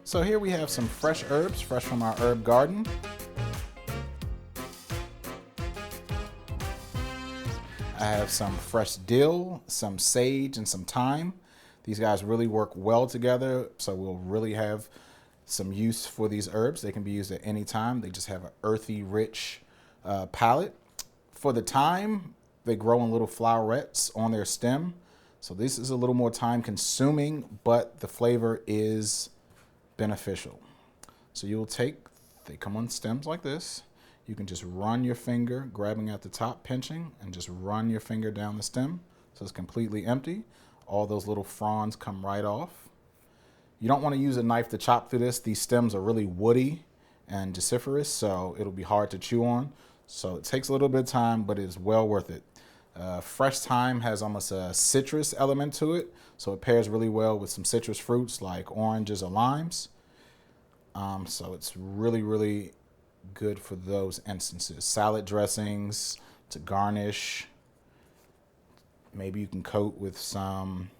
So here we have some fresh herbs, fresh from our herb garden. I have some fresh dill, some sage, and some thyme. These guys really work well together, so we'll really have some use for these herbs. They can be used at any time. They just have an earthy, rich palate. For the thyme, they grow in little flowerets on their stem. So this is a little more time consuming, but the flavor is beneficial. So you'll take, they come on stems like this. You can just run your finger, grabbing at the top, pinching, and just run your finger down the stem. So it's completely empty. All those little fronds come right off. You don't want to use a knife to chop through this. These stems are really woody and deciduous, so it'll be hard to chew on. So it takes a little bit of time, but it's well worth it. Fresh thyme has almost a citrus element to it, so it pairs really well with some citrus fruits like oranges or limes. So it's really, really good for those instances. Salad dressings, to garnish. Maybe you can coat with some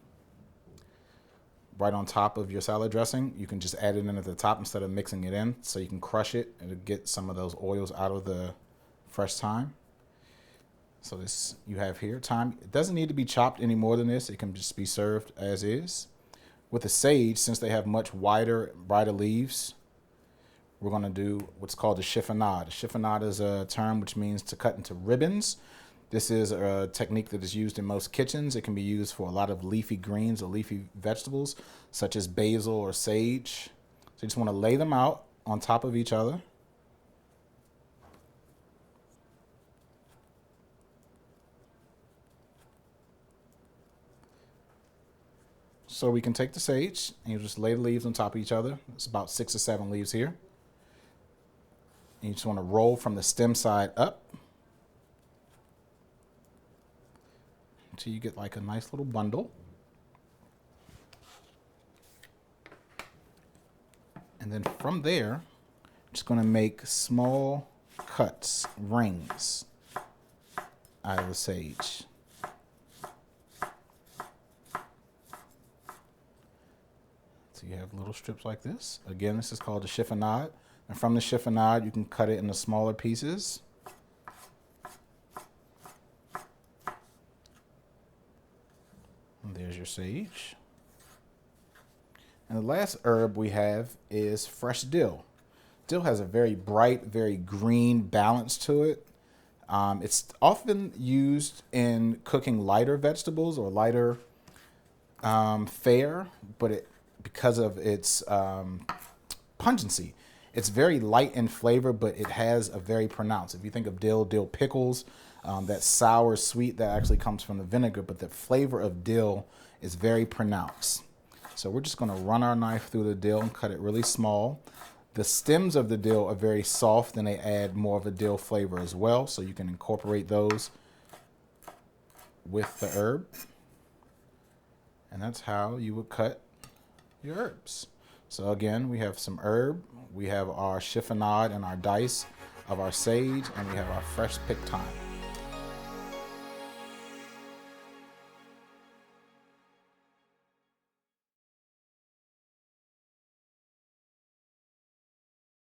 right on top of your salad dressing. You can just add it in at the top instead of mixing it in, so you can crush it and get some of those oils out of the fresh thyme. So this you have here, thyme. It doesn't need to be chopped any more than this. It can just be served as is. With the sage, since they have much wider, brighter leaves, we're going to do what's called a chiffonade. A chiffonade is a term which means to cut into ribbons. This is a technique that is used in most kitchens. It can be used for a lot of leafy greens or leafy vegetables, such as basil or sage. So you just want to lay them out on top of each other. So we can take the sage and you just lay the leaves on top of each other. It's about 6 or 7 leaves here. And you just want to roll from the stem side up until you get like a nice little bundle. And then from there, I'm just going to make small cuts, rings out of the sage. So you have little strips like this. Again, this is called a chiffonade. And from the chiffonade, you can cut it into smaller pieces. And there's your sage. And the last herb we have is fresh dill. Dill has a very bright, very green balance to it. It's often used in cooking lighter vegetables or lighter fare, but because of its pungency, it's very light in flavor, but it has a very pronounced. If you think of dill pickles, that sour sweet that actually comes from the vinegar, but the flavor of dill is very pronounced. So we're just going to run our knife through the dill and cut it really small. The stems of the dill are very soft and they add more of a dill flavor as well, so you can incorporate those with the herb. And that's how you would cut your herbs. So again, we have some herb, we have our chiffonade and our dice of our sage, and we have our fresh picked thyme.